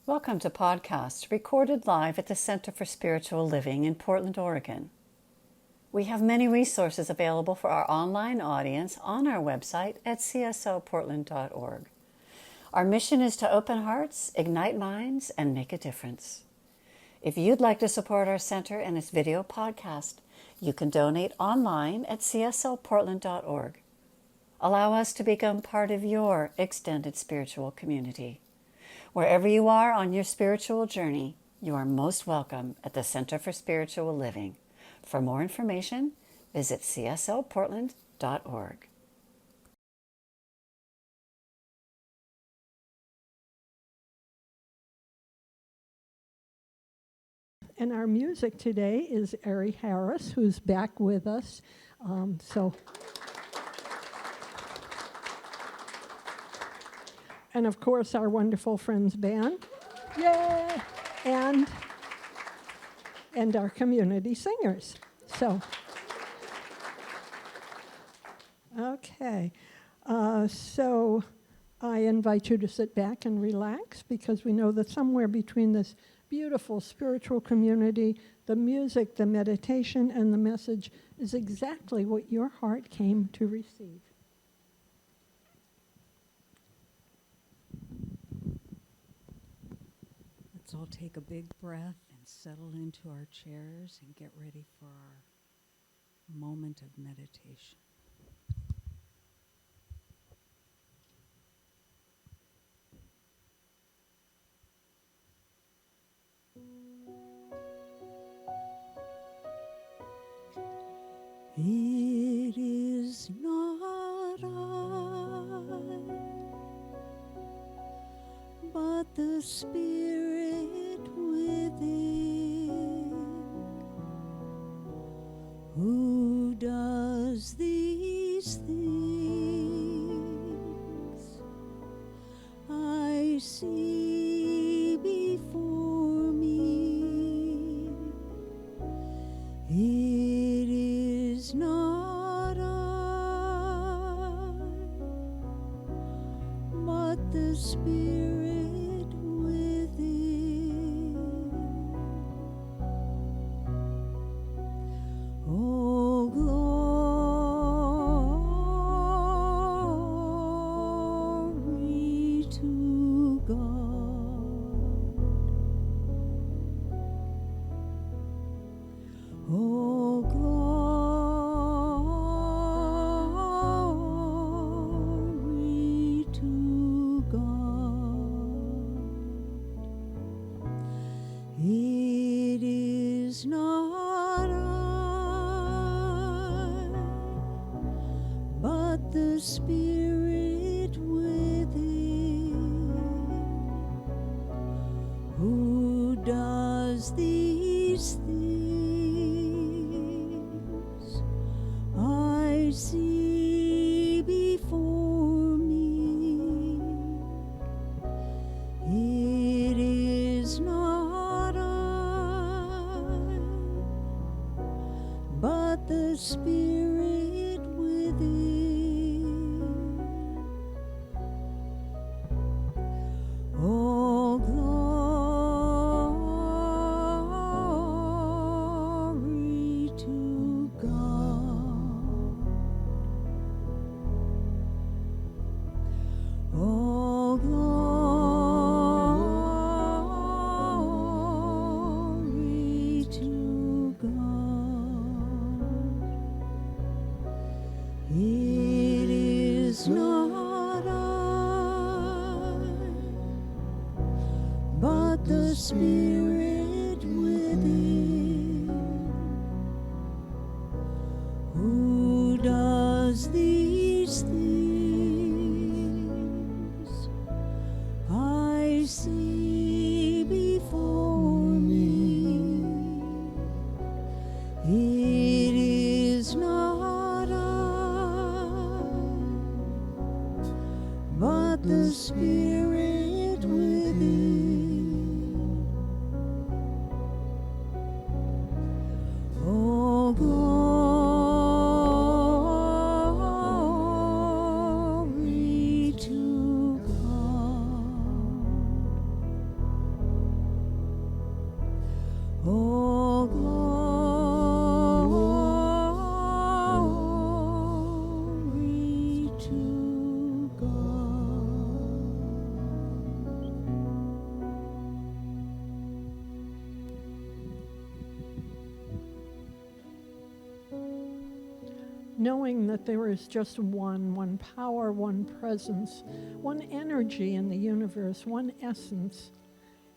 Welcome to podcast recorded live at the Center for Spiritual Living in Portland, Oregon. We have many resources available for our online audience on our website at csoportland.org. Our mission is to open hearts, ignite minds, and make a difference. If you'd like to support our center and its video podcast, you can donate online at csoportland.org. Allow us to become part of your extended spiritual community. Wherever you are on your spiritual journey, you are most welcome at the Center for Spiritual Living. For more information, visit csoportland.org. And our music today is Ari Harris, who's back with us. And of course, our wonderful Friends Band. Yay! And our community singers. Okay. So I invite you to sit back and relax, because we know that somewhere between this beautiful spiritual community, the music, the meditation, and the message is exactly what your heart came to receive. Let's all take a big breath and settle into our chairs and get ready for our moment of meditation. It is not I, but the Spirit within, who does these things. I see before me. It is not I, but the Spirit within. Oh, glory to God. Oh, glory to God. It is not I, but the Spirit within, who does these things. I see before me. It is not I, but the Spirit within. Oh, glory to God. Oh, glory to God. It is not I, but the Spirit within, who does these things. I see before me. It is not I, but the Spirit within. knowing that there is just one power, one presence, one energy in the universe, one essence.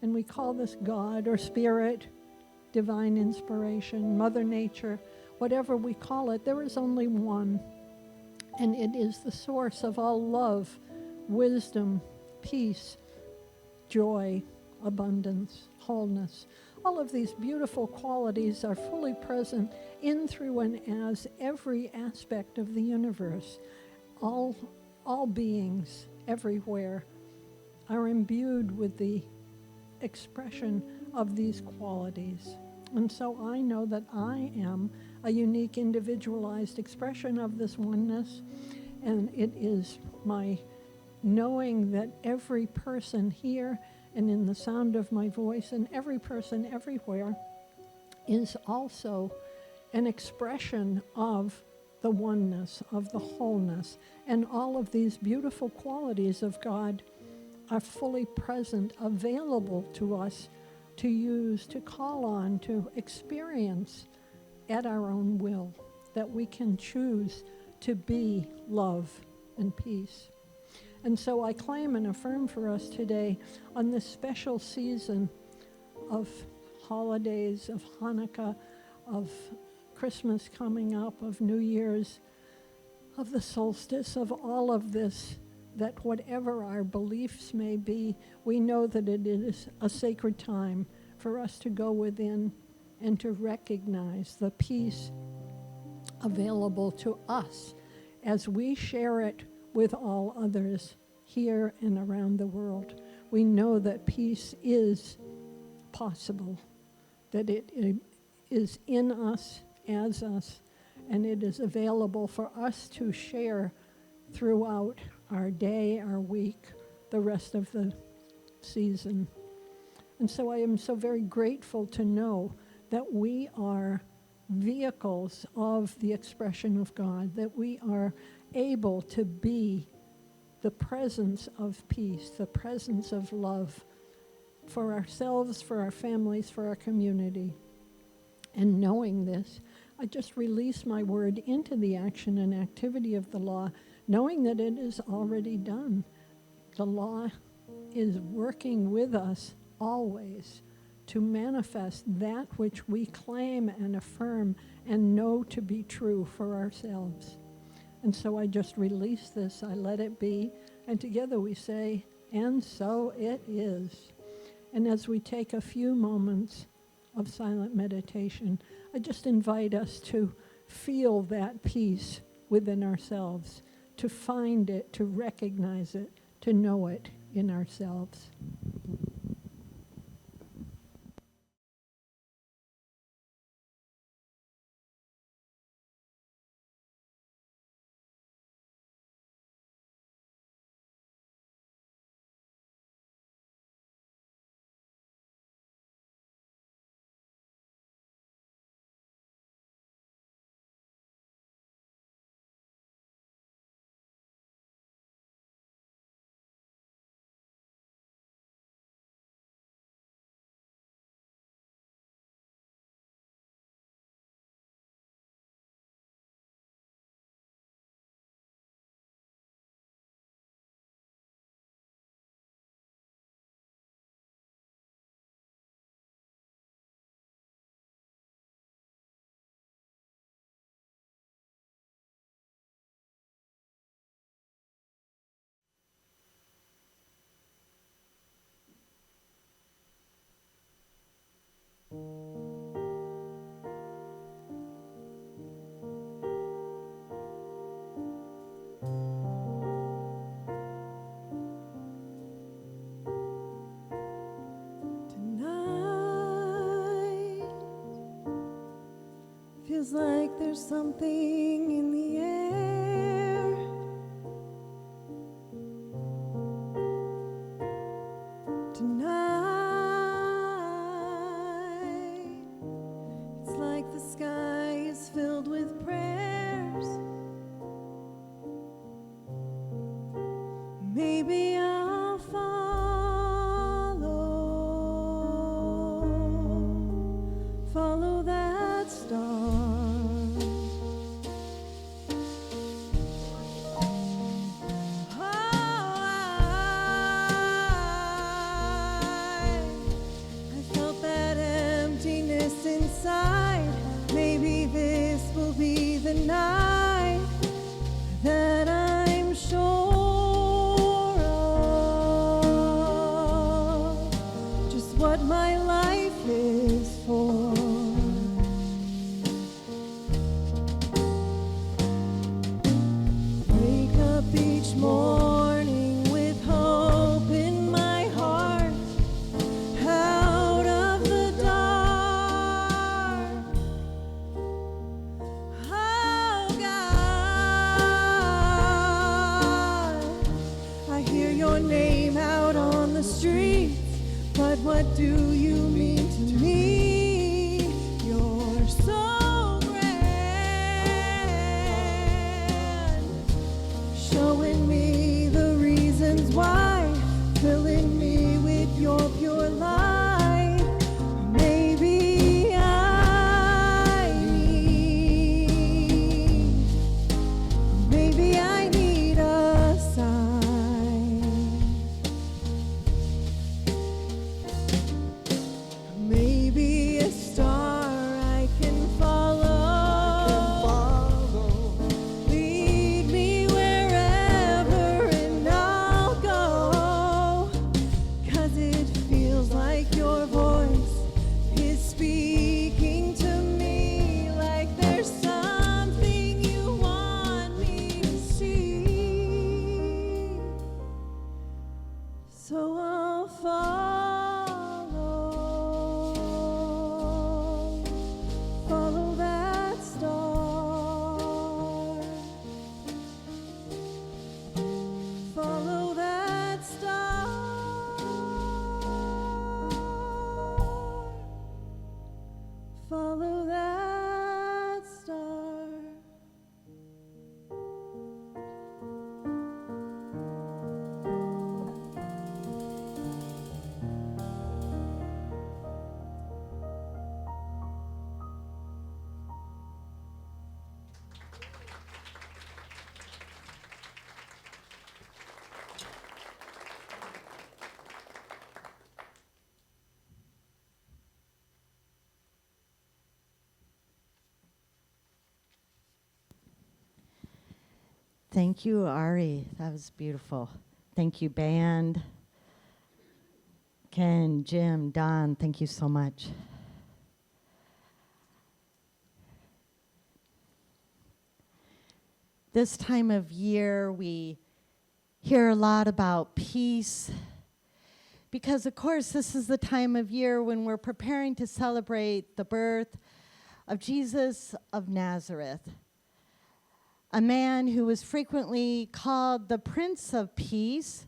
And we call this God or Spirit, divine inspiration, Mother Nature, whatever we call it. There is only one. And it is the source of all love, wisdom, peace, joy, abundance, wholeness. All of these beautiful qualities are fully present in, through, and as every aspect of the universe. All beings everywhere are imbued with the expression of these qualities. And so I know that I am a unique, individualized expression of this oneness, and it is my knowing that every person here and in the sound of my voice and every person everywhere is also an expression of the oneness, of the wholeness, and all of these beautiful qualities of God are fully present, available to us to use, to call on, to experience at our own will, that we can choose to be love and peace. And so I claim and affirm for us today, on this special season of holidays, of Hanukkah, of Christmas coming up, of New Year's, of the solstice, of all of this, that whatever our beliefs may be, we know that it is a sacred time for us to go within and to recognize the peace available to us as we share it with all others here and around the world. We know that peace is possible, that it is in us, as us, and it is available for us to share throughout our day, our week, the rest of the season. And so I am so very grateful to know that we are vehicles of the expression of God, that we are able to be the presence of peace, the presence of love for ourselves, for our families, for our community. And knowing this, I just release my word into the action and activity of the law, knowing that it is already done. The law is working with us always to manifest that which we claim and affirm and know to be true for ourselves. And so I just release this, I let it be, and together we say, and so it is. And as we take a few moments of silent meditation, I just invite us to feel that peace within ourselves, to find it, to recognize it, to know it in ourselves. Feels like there's something in the air. Tonight, it's like the sky is filled with prayers. Maybe I'll follow that star. what my life is for. Wake up each morning with hope in my heart, out of the dark. Oh God, I hear your name out on the street, but what do you mean to me? You're so grand, showing me the reasons why, filling me with your pure light. Maybe I need a sign. Maybe a star I can follow. Lead me wherever and I'll go. 'Cause it feels like your voice is speaking to me, like there's something you want me to see. So I'll follow that star. Follow that star. Follow that star. Thank you, Ari. That was beautiful. Thank you, band. Ken, Jim, Don, thank you so much. This time of year, we hear a lot about peace because, of course, this is the time of year when we're preparing to celebrate the birth of Jesus of Nazareth, a man who was frequently called the Prince of Peace,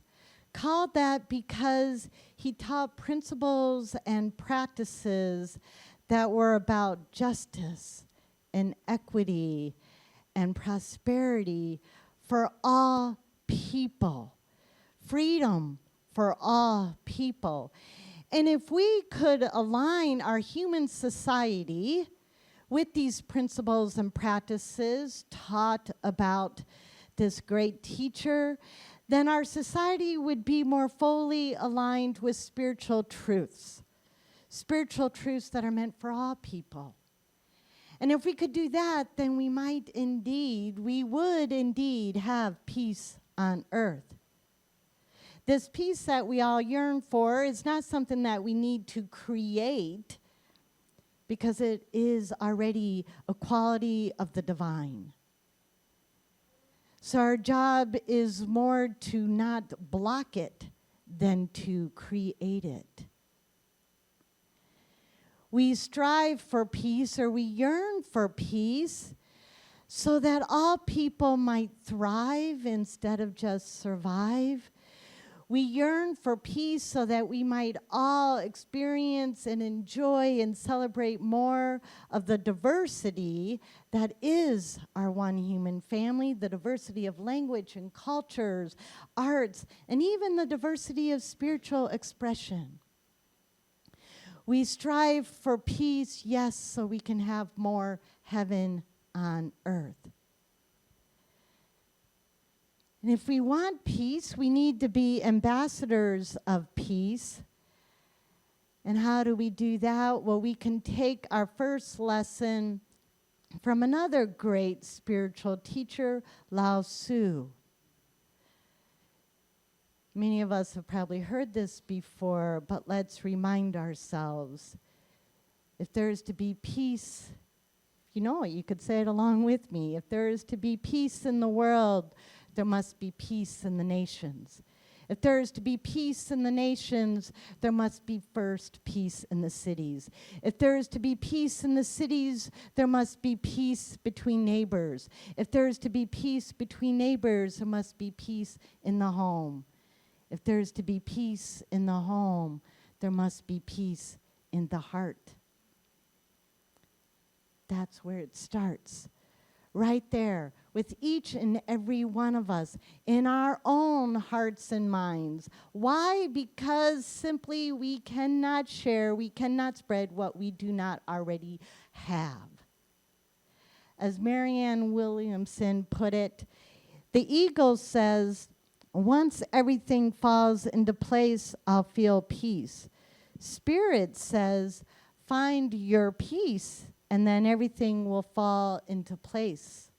called that because he taught principles and practices that were about justice and equity and prosperity for all people, freedom for all people. And if we could align our human society with these principles and practices taught about this great teacher, then our society would be more fully aligned with spiritual truths that are meant for all people. And if we could do that, then we would indeed have peace on earth. This peace that we all yearn for is not something that we need to create, because it is already a quality of the divine. So our job is more to not block it than to create it. We strive for peace, or we yearn for peace, so that all people might thrive instead of just survive. We yearn for peace so that we might all experience and enjoy and celebrate more of the diversity that is our one human family, the diversity of language and cultures, arts, and even the diversity of spiritual expression. We strive for peace, yes, so we can have more heaven on earth. And if we want peace, we need to be ambassadors of peace. And how do we do that? Well, we can take our first lesson from another great spiritual teacher, Lao Tzu. Many of us have probably heard this before, but let's remind ourselves. If there is to be peace, you know it, you could say it along with me. If there is to be peace in the world, there must be peace in the nations. If there is to be peace in the nations, there must be first peace in the cities. If there is to be peace in the cities, there must be peace between neighbors. If there is to be peace between neighbors, there must be peace in the home. If there is to be peace in the home, there must be peace in the heart. That's where it starts. Right there, with each and every one of us, in our own hearts and minds. Why? Because simply we cannot share, we cannot spread what we do not already have. As Marianne Williamson put it, the ego says, once everything falls into place, I'll feel peace. Spirit says, find your peace, and then everything will fall into place.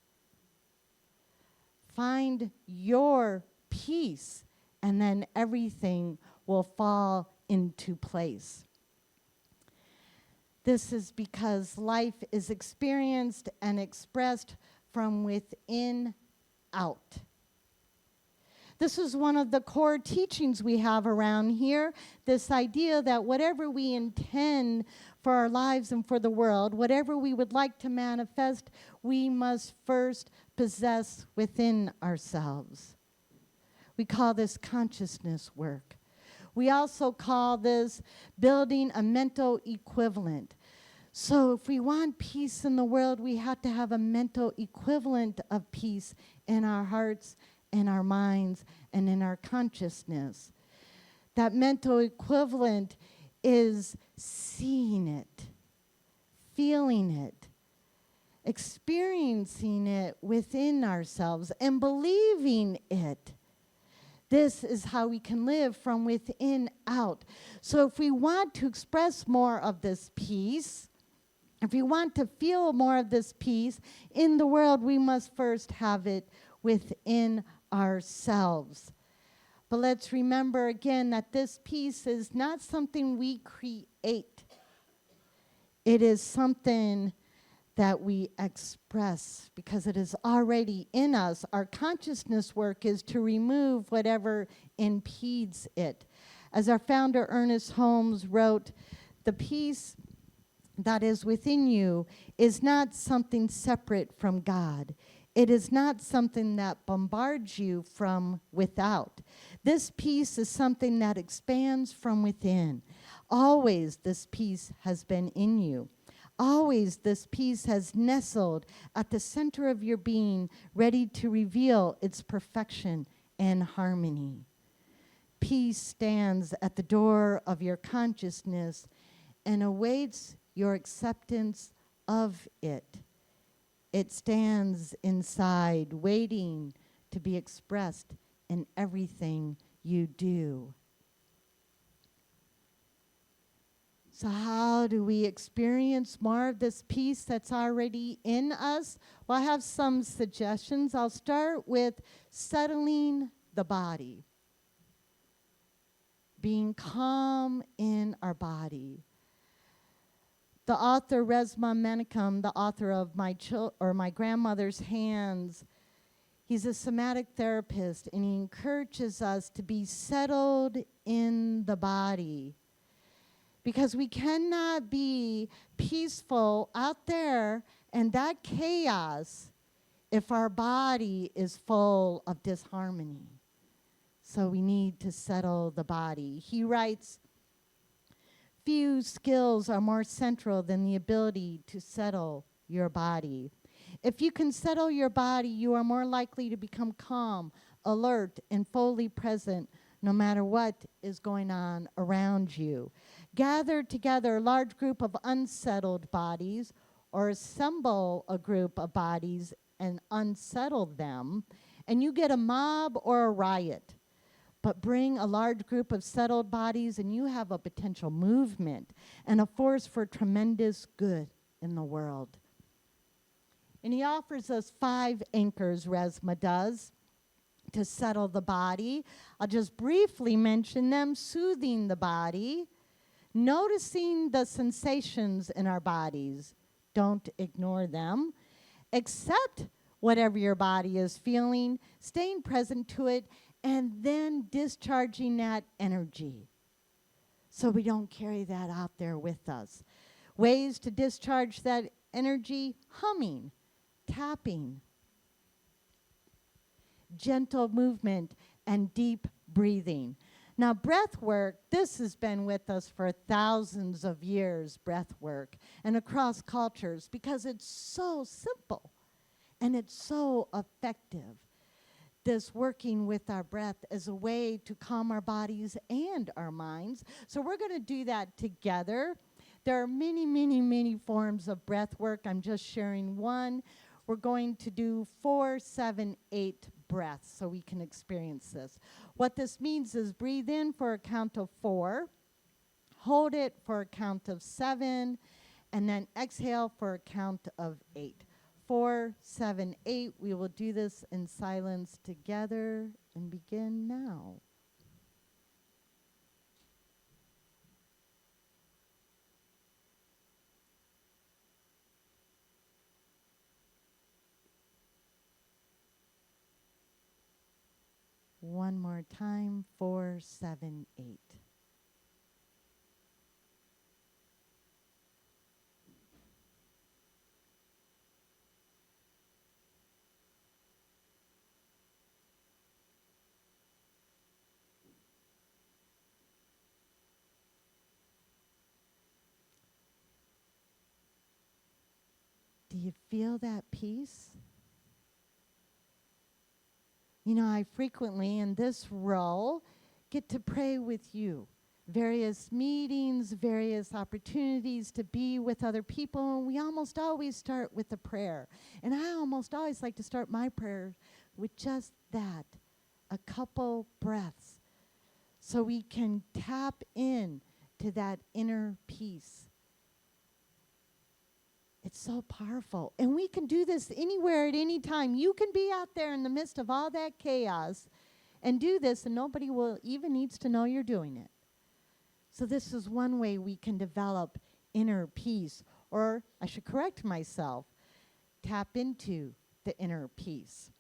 Find your peace, and then everything will fall into place. This is because life is experienced and expressed from within out. This is one of the core teachings we have around here, this idea that whatever we intend for our lives and for the world, whatever we would like to manifest, we must first possess within ourselves. We call this consciousness work. We also call this building a mental equivalent. So if we want peace in the world, we have to have a mental equivalent of peace in our hearts, in our minds, and in our consciousness. That mental equivalent is seeing it, feeling it, experiencing it within ourselves, and believing it. This is how we can live from within out. So if we want to express more of this peace, if we want to feel more of this peace in the world, we must first have it within ourselves. But let's remember again that this peace is not something we create. It is something that we express because it is already in us. Our consciousness work is to remove whatever impedes it. As our founder Ernest Holmes wrote, the peace that is within you is not something separate from God. It is not something that bombards you from without. This peace is something that expands from within. Always this peace has been in you. Always this peace has nestled at the center of your being, ready to reveal its perfection and harmony. Peace stands at the door of your consciousness and awaits your acceptance of it. It stands inside, waiting to be expressed in everything you do. So how do we experience more of this peace that's already in us? Well, I have some suggestions. I'll start with settling the body. Being calm in our body. The author Resmaa Menakem, the author of My Grandmother's Hands, he's a somatic therapist, and he encourages us to be settled in the body. Because we cannot be peaceful out there in that chaos if our body is full of disharmony. So we need to settle the body. He writes, few skills are more central than the ability to settle your body. If you can settle your body, you are more likely to become calm, alert, and fully present no matter what is going on around you. Gather together a large group of unsettled bodies, or assemble a group of bodies and unsettle them, and you get a mob or a riot. But bring a large group of settled bodies and you have a potential movement and a force for tremendous good in the world. And he offers us 5 anchors, Resmaa does, to settle the body. I'll just briefly mention them: soothing the body, noticing the sensations in our bodies. Don't ignore them. Accept whatever your body is feeling, staying present to it, and then discharging that energy so we don't carry that out there with us. Ways to discharge that energy: humming, tapping, gentle movement, and deep breathing. Now, breath work, this has been with us for thousands of years, breath work, and across cultures, because it's so simple and it's so effective. This working with our breath as a way to calm our bodies and our minds. So we're going to do that together. There are many, many, many forms of breath work. I'm just sharing one. We're going to do 4, 7, 8 breaths so we can experience this. What this means is breathe in for a count of 4, hold it for a count of 7, and then exhale for a count of 8. 4, 7, 8. We will do this in silence together and begin now. One more time, 4, 7, 8. Do you feel that peace? You know, I frequently in this role get to pray with you. Various meetings, various opportunities to be with other people, and we almost always start with a prayer. And I almost always like to start my prayer with just that, a couple breaths, so we can tap in to that inner peace. It's so powerful. And we can do this anywhere at any time. You can be out there in the midst of all that chaos and do this, and nobody will even needs to know you're doing it. So this is one way we can develop inner peace. Or I should correct myself, tap into the inner peace.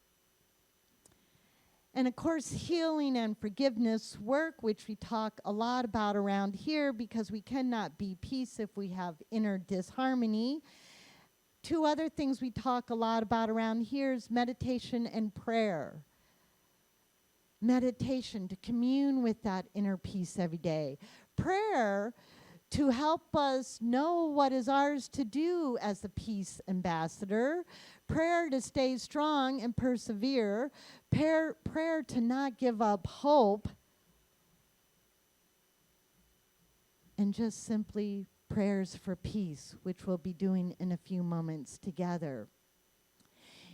And of course, healing and forgiveness work, which we talk a lot about around here, because we cannot be peace if we have inner disharmony. 2 other things we talk a lot about around here is meditation and prayer. Meditation, to commune with that inner peace every day. Prayer, to help us know what is ours to do as the peace ambassador. Prayer to stay strong and persevere. Prayer to not give up hope. And just simply prayers for peace, which we'll be doing in a few moments together.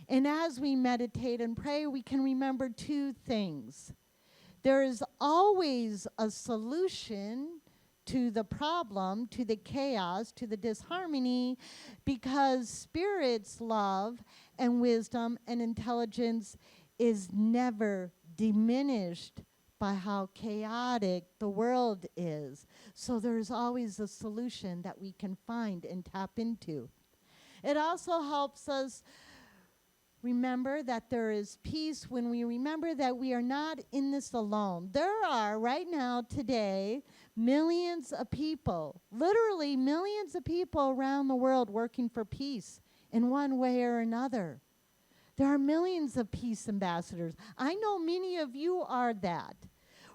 And as we meditate and pray, we can remember 2 things. There is always a solution to the problem, to the chaos, to the disharmony, because Spirit's love and wisdom and intelligence is never diminished by how chaotic the world is. So there's always a solution that we can find and tap into. It also helps us remember that there is peace when we remember that we are not in this alone. There are right now, today, millions of people, literally millions of people around the world working for peace in one way or another. There are millions of peace ambassadors. I know many of you are that.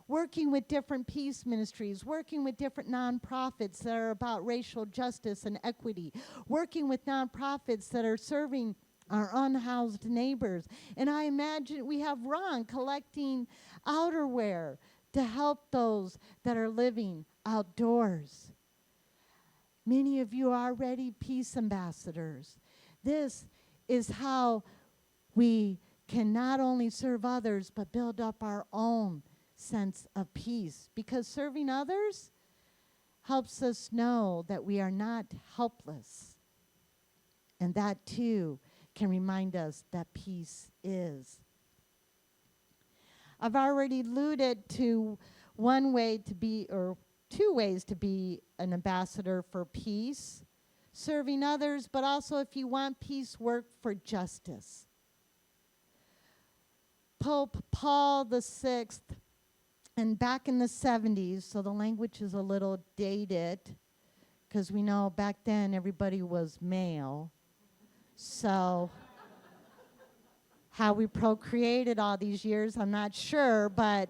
Working with different peace ministries, working with different nonprofits that are about racial justice and equity, working with nonprofits that are serving our unhoused neighbors. And I imagine we have Ron collecting outerwear to help those that are living outdoors. Many of you are already peace ambassadors. This is how we can not only serve others, but build up our own sense of peace. Because serving others helps us know that we are not helpless. And that too can remind us that peace is. I've already alluded to one way to be, or two ways to be an ambassador for peace, serving others, but also if you want peace, work for justice. Pope Paul VI, and back in the 70s, so the language is a little dated, because we know back then everybody was male. So how we procreated all these years, I'm not sure, but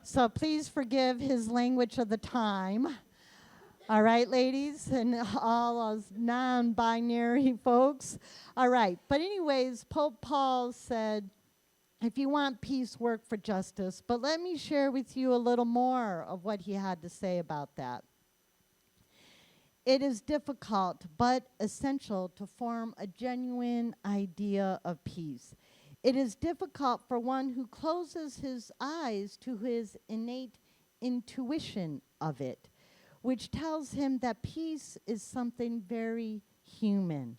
so please forgive his language of the time. All right, ladies, and all us non-binary folks. All right, but anyways, Pope Paul said, if you want peace, work for justice. But let me share with you a little more of what he had to say about that. It is difficult but essential to form a genuine idea of peace. It is difficult for one who closes his eyes to his innate intuition of it, which tells him that peace is something very human.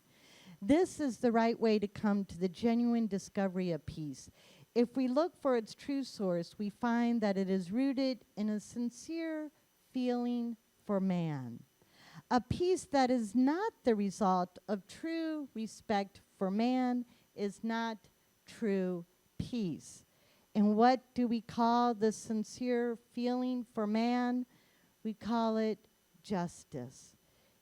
This is the right way to come to the genuine discovery of peace. If we look for its true source, we find that it is rooted in a sincere feeling for man. A peace that is not the result of true respect for man is not true peace. And what do we call the sincere feeling for man? We call it justice.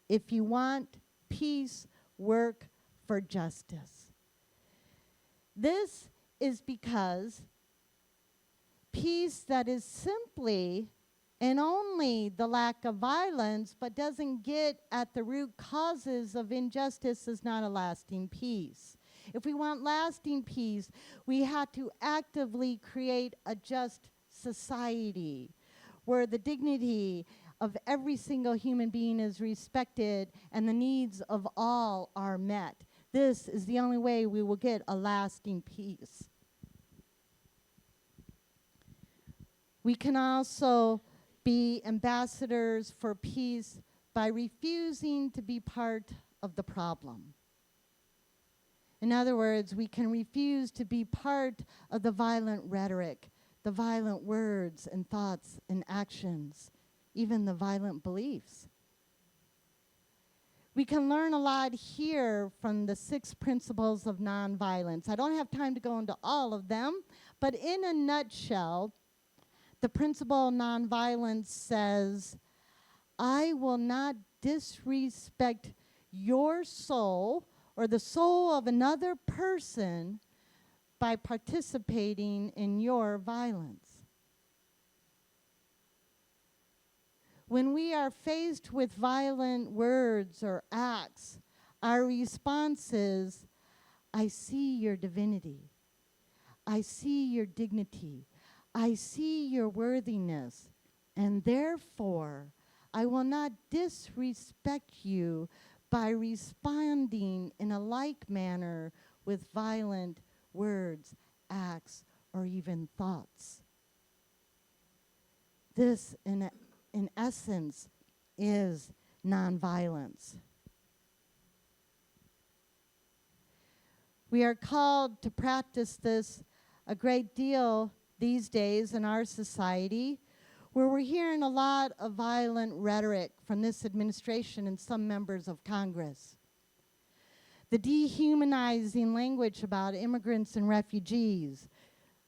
If you want peace, work for justice. This is because peace that is simply and only the lack of violence, but doesn't get at the root causes of injustice, is not a lasting peace. If we want lasting peace, we have to actively create a just society where the dignity of every single human being is respected and the needs of all are met. This is the only way we will get a lasting peace. We can also be ambassadors for peace by refusing to be part of the problem. In other words, we can refuse to be part of the violent rhetoric, the violent words and thoughts and actions, even the violent beliefs. We can learn a lot here from the 6 principles of nonviolence. I don't have time to go into all of them, but in a nutshell, the principle of nonviolence says, I will not disrespect your soul or the soul of another person by participating in your violence. When we are faced with violent words or acts, our response is, I see your divinity. I see your dignity. I see your worthiness, and therefore I will not disrespect you by responding in a like manner with violent words, acts, or even thoughts. This, in essence, is nonviolence. We are called to practice this a great deal these days in our society, where we're hearing a lot of violent rhetoric from this administration and some members of Congress. The dehumanizing language about immigrants and refugees,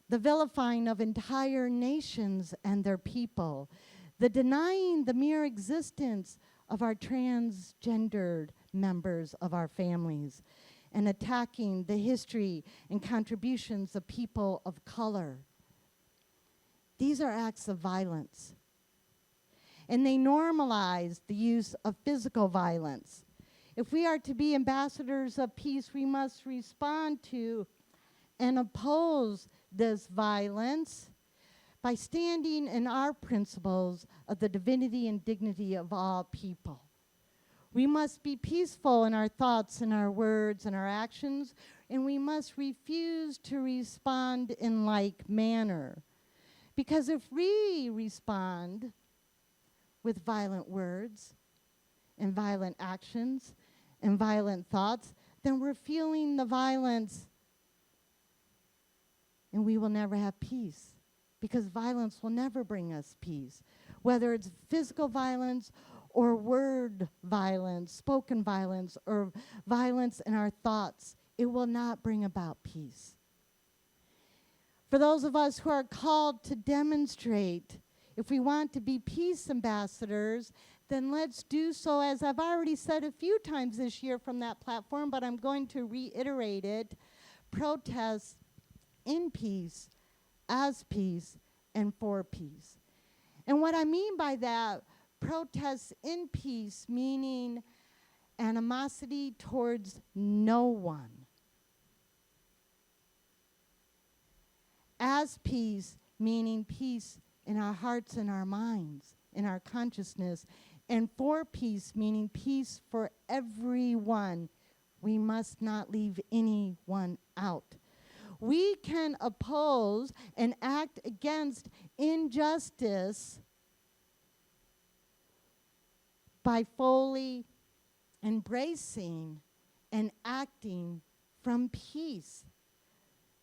the vilifying of entire nations and their people, the denying the mere existence of our transgendered members of our families, and attacking the history and contributions of people of color. These are acts of violence. And they normalize the use of physical violence. If we are to be ambassadors of peace, we must respond to and oppose this violence by standing in our principles of the divinity and dignity of all people. We must be peaceful in our thoughts and our words and our actions, and we must refuse to respond in like manner. Because if we respond with violent words and violent actions and violent thoughts, then we're fueling the violence and we will never have peace, because violence will never bring us peace. Whether it's physical violence or word violence, spoken violence, or violence in our thoughts, it will not bring about peace. For those of us who are called to demonstrate, if we want to be peace ambassadors, then let's do so, as I've already said a few times this year from that platform, but I'm going to reiterate it. Protest in peace, as peace, and for peace. And what I mean by that, protests in peace, meaning animosity towards no one. As peace, meaning peace in our hearts and our minds, in our consciousness. And for peace, meaning peace for everyone. We must not leave anyone out. We can oppose and act against injustice by fully embracing and acting from peace.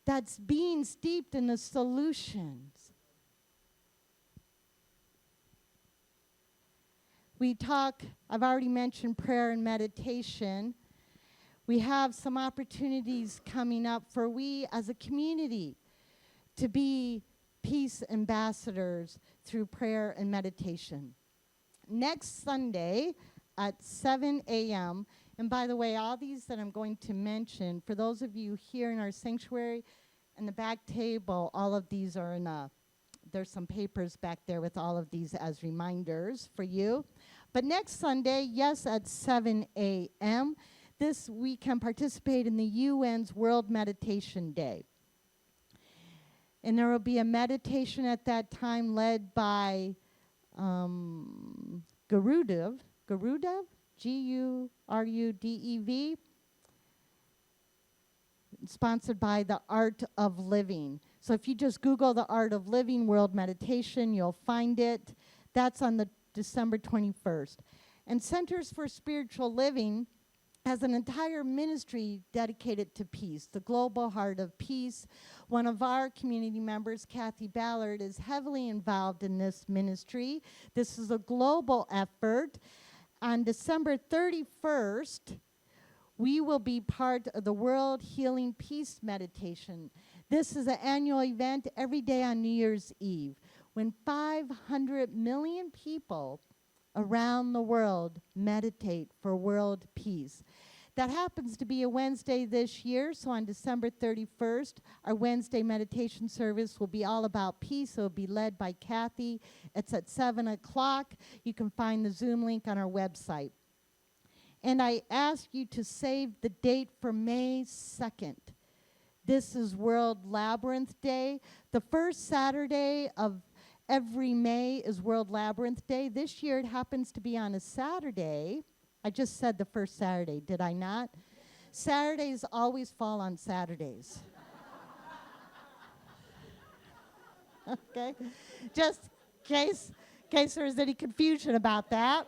That's being steeped in the solutions. I've already mentioned prayer and meditation. We have some opportunities coming up for we as a community to be peace ambassadors through prayer and meditation. Next Sunday at 7 a.m., and by the way, all these that I'm going to mention, for those of you here in our sanctuary and the back table, all of these are there's some papers back there with all of these as reminders for you. But next Sunday, yes, at 7 a.m., we can participate in the UN's World Meditation Day. And there will be a meditation at that time led by Gurudev, G-U-R-U-D-E-V, sponsored by the Art of Living. So if you just Google the Art of Living World Meditation, you'll find it. That's on the December 21st. And Centers for Spiritual Living has an entire ministry dedicated to peace, the Global Heart of Peace. One of our community members, Kathy Ballard, is heavily involved in this ministry. This is a global effort. On December 31st, we will be part of the World Healing Peace Meditation. This is an annual event every day on New Year's Eve, when 500 million people around the world meditate for world peace. That happens to be a Wednesday this year, so on December 31st, our Wednesday meditation service will be all about peace. It will be led by Kathy. It's at 7 o'clock. You can find the Zoom link on our website. And I ask you to save the date for May 2nd. This is World Labyrinth Day. The first Saturday of every May is World Labyrinth Day. This year it happens to be on a Saturday. I just said the first Saturday, did I not? Saturdays always fall on Saturdays. Okay? Just in case there's any confusion about that.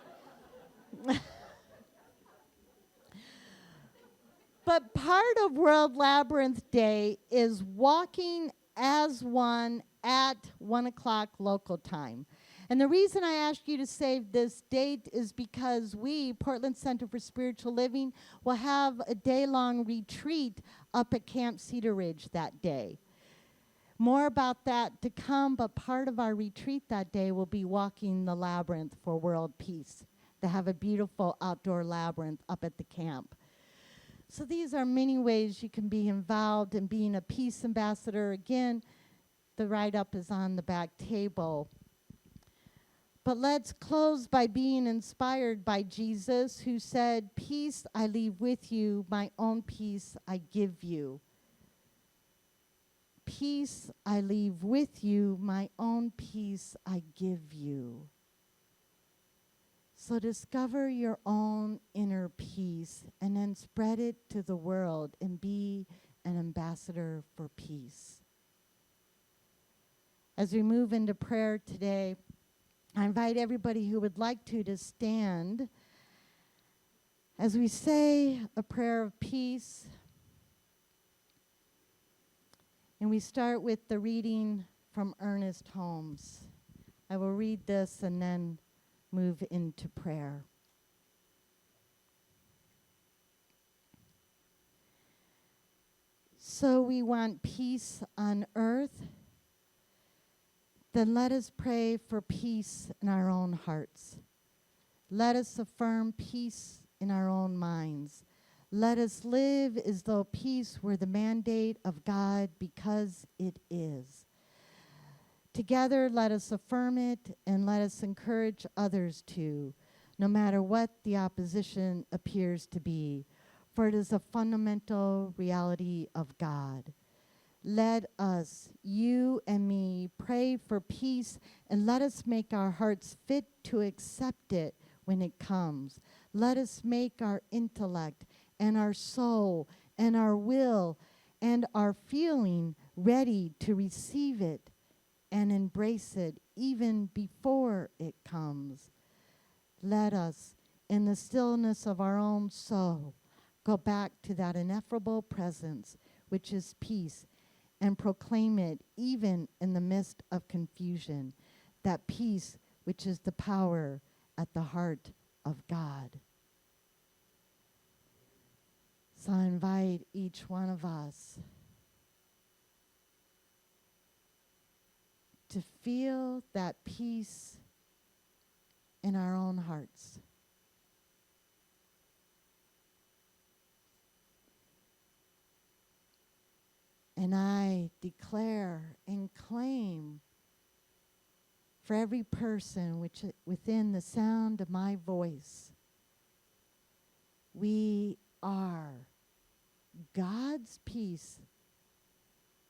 But part of World Labyrinth Day is walking as one at 1 o'clock local time. And the reason I asked you to save this date is because we, Portland Center for Spiritual Living, will have a day-long retreat up at Camp Cedar Ridge that day. More about that to come, but part of our retreat that day will be walking the labyrinth for world peace. They have a beautiful outdoor labyrinth up at the camp. So these are many ways you can be involved in being a peace ambassador. Again, the write-up is on the back table. But let's close by being inspired by Jesus, who said, "Peace I leave with you, my own peace I give you." Peace I leave with you, my own peace I give you. So discover your own inner peace and then spread it to the world and be an ambassador for peace. As we move into prayer today, I invite everybody who would like to stand as we say a prayer of peace. And we start with the reading from Ernest Holmes. I will read this and then move into prayer. So we want peace on earth. Then let us pray for peace in our own hearts. Let us affirm peace in our own minds. Let us live as though peace were the mandate of God, because it is. Together, let us affirm it and let us encourage others to, no matter what the opposition appears to be, for it is a fundamental reality of God. Let us, you and me, pray for peace, and let us make our hearts fit to accept it when it comes. Let us make our intellect and our soul and our will and our feeling ready to receive it and embrace it even before it comes. Let us, in the stillness of our own soul, go back to that ineffable presence, which is peace, and proclaim it even in the midst of confusion, that peace which is the power at the heart of God. So I invite each one of us to feel that peace in our own hearts. And I declare and claim for every person which within the sound of my voice, we are God's peace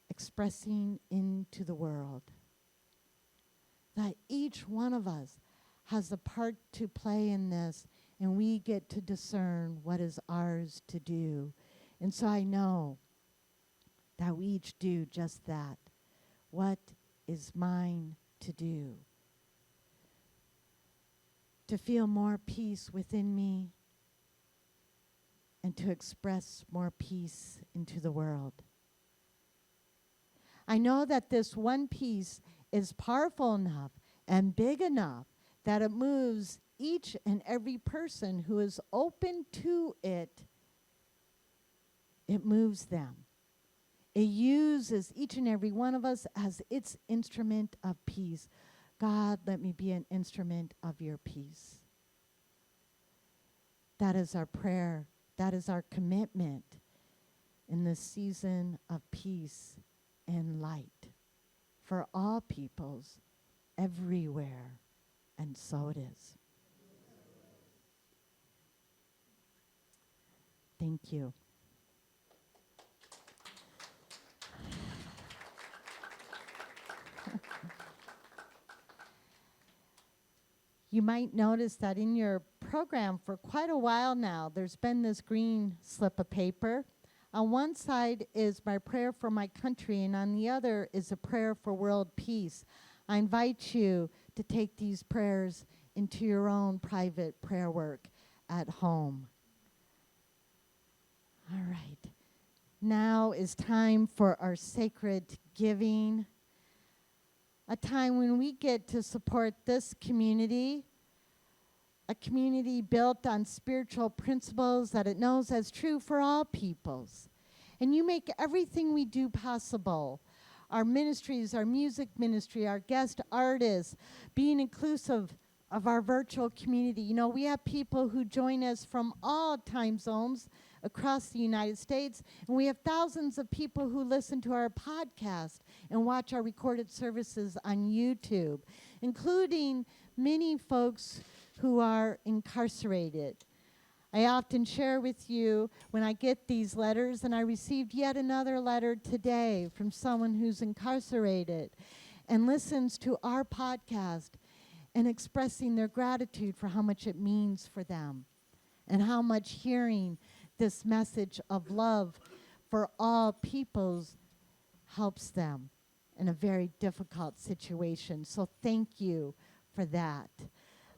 expressing into the world. That each one of us has a part to play in this, and we get to discern what is ours to do. And so I know that we each do just that. What is mine to do? To feel more peace within me and to express more peace into the world. I know that this one peace is powerful enough and big enough that it moves each and every person who is open to it. It moves them. It uses each and every one of us as its instrument of peace. God, let me be an instrument of your peace. That is our prayer. That is our commitment in this season of peace and light for all peoples everywhere. And so it is. Thank you. You might notice that in your program for quite a while now, there's been this green slip of paper. On one side is my prayer for my country, and on the other is a prayer for world peace. I invite you to take these prayers into your own private prayer work at home. All right. Now is time for our sacred giving. A time when we get to support this community, a community built on spiritual principles that it knows as true for all peoples. And you make everything we do possible. Our ministries, our music ministry, our guest artists, being inclusive of our virtual community. You know, we have people who join us from all time zones across the United States, and we have thousands of people who listen to our podcast and watch our recorded services on YouTube, including many folks who are incarcerated. I often share with you when I get these letters, and I received yet another letter today from someone who's incarcerated and listens to our podcast and expressing their gratitude for how much it means for them and how much hearing this message of love for all peoples helps them in a very difficult situation. So thank you for that.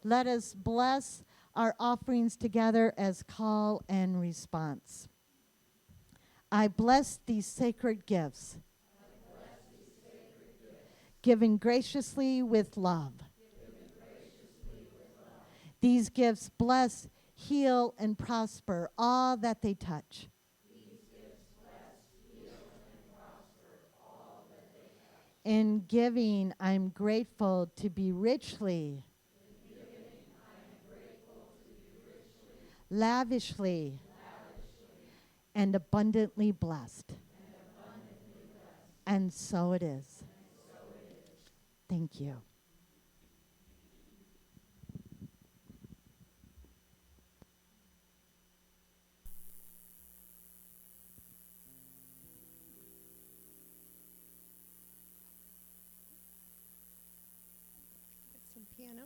Let us bless our offerings together as call and response. I bless these sacred gifts given graciously with love. These gifts bless, heal, and prosper all that they touch. In giving, I'm grateful to be richly, lavishly, and abundantly blessed. And so it is. Thank you. Get some piano.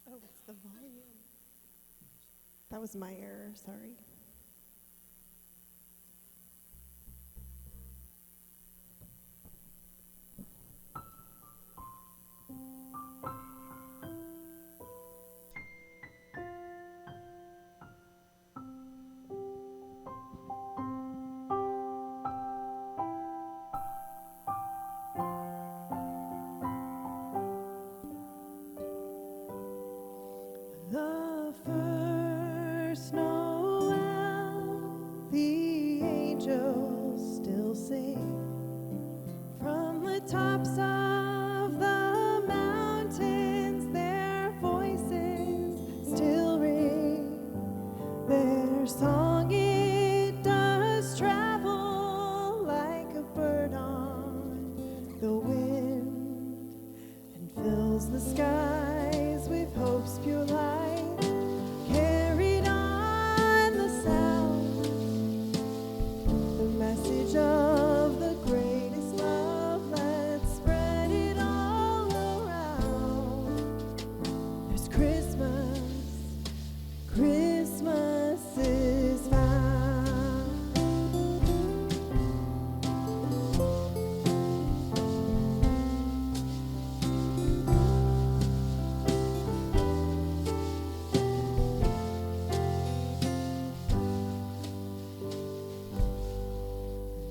Oh, it's the volume. That was my error, sorry. The first Noel, the angels still sing from the tops of the mountains. Their voices still ring. Their song, it does travel like a bird on the wind and fills the skies with hope's pure light. Carried on the sound, the message of the greatest love. Let's spread it all around. There's Christmas, Christmas is found.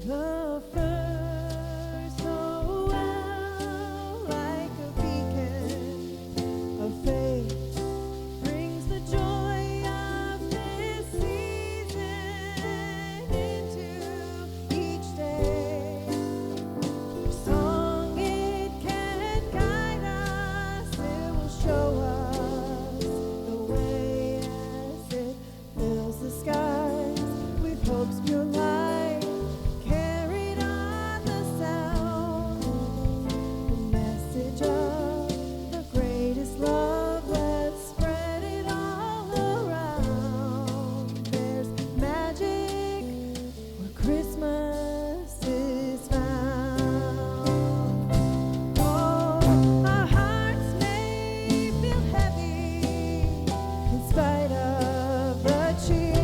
The first Noel, like a beacon of faith, brings the joy of this season into each day. The song, it can guide us, it will show us the way as it fills the skies with hope's pure light. Carried on the sound, the message of the greatest love. Let's spread it all around. There's magic where Christmas is found. Oh, our hearts may feel heavy in spite of the cheer.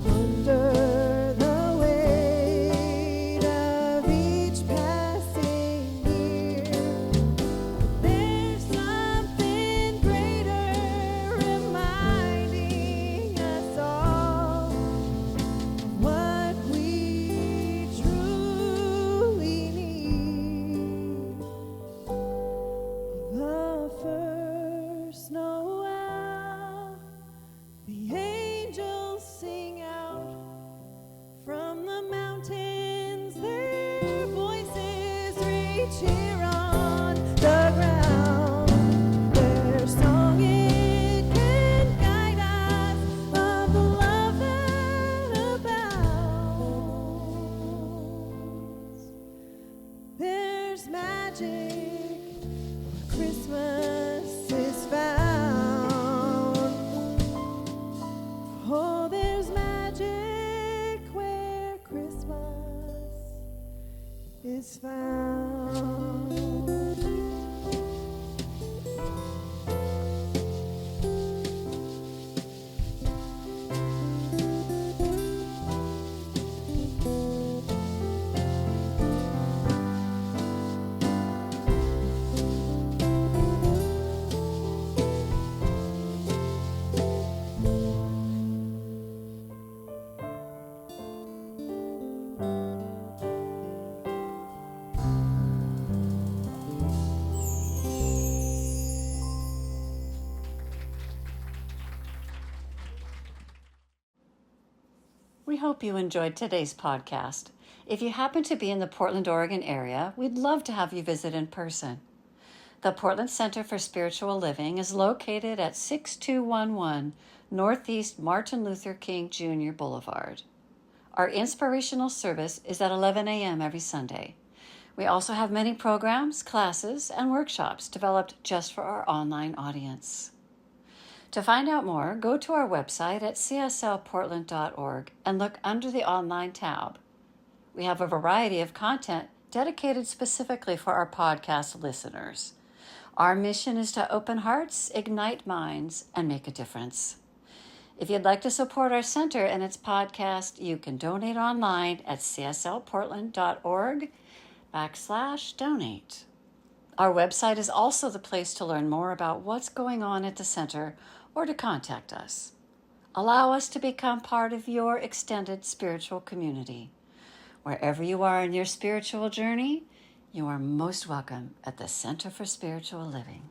Under the weight of each passing year, there's something greater reminding us all of what we truly need. The first Noel, the angels sing out from the mountains. Their voices reach here on the ground. Their song, it can guide us of the love that abounds. There's magic where Christmas is found. Oh, there's magic where Christmas is found. hope you enjoyed today's podcast. If you happen to be in the Portland, Oregon area, we'd love to have you visit in person. The Portland Center for Spiritual Living is located at 6211 Northeast Martin Luther King Jr. Boulevard. Our inspirational service is at 11 a.m. every Sunday. We also have many programs, classes, and workshops developed just for our online audience. To find out more, go to our website at cslportland.org and look under the online tab. We have a variety of content dedicated specifically for our podcast listeners. Our mission is to open hearts, ignite minds, and make a difference. If you'd like to support our center and its podcast, you can donate online at cslportland.org/donate. Our website is also the place to learn more about what's going on at the center or to contact us. Allow us to become part of your extended spiritual community. Wherever you are in your spiritual journey, you are most welcome at the Center for Spiritual Living.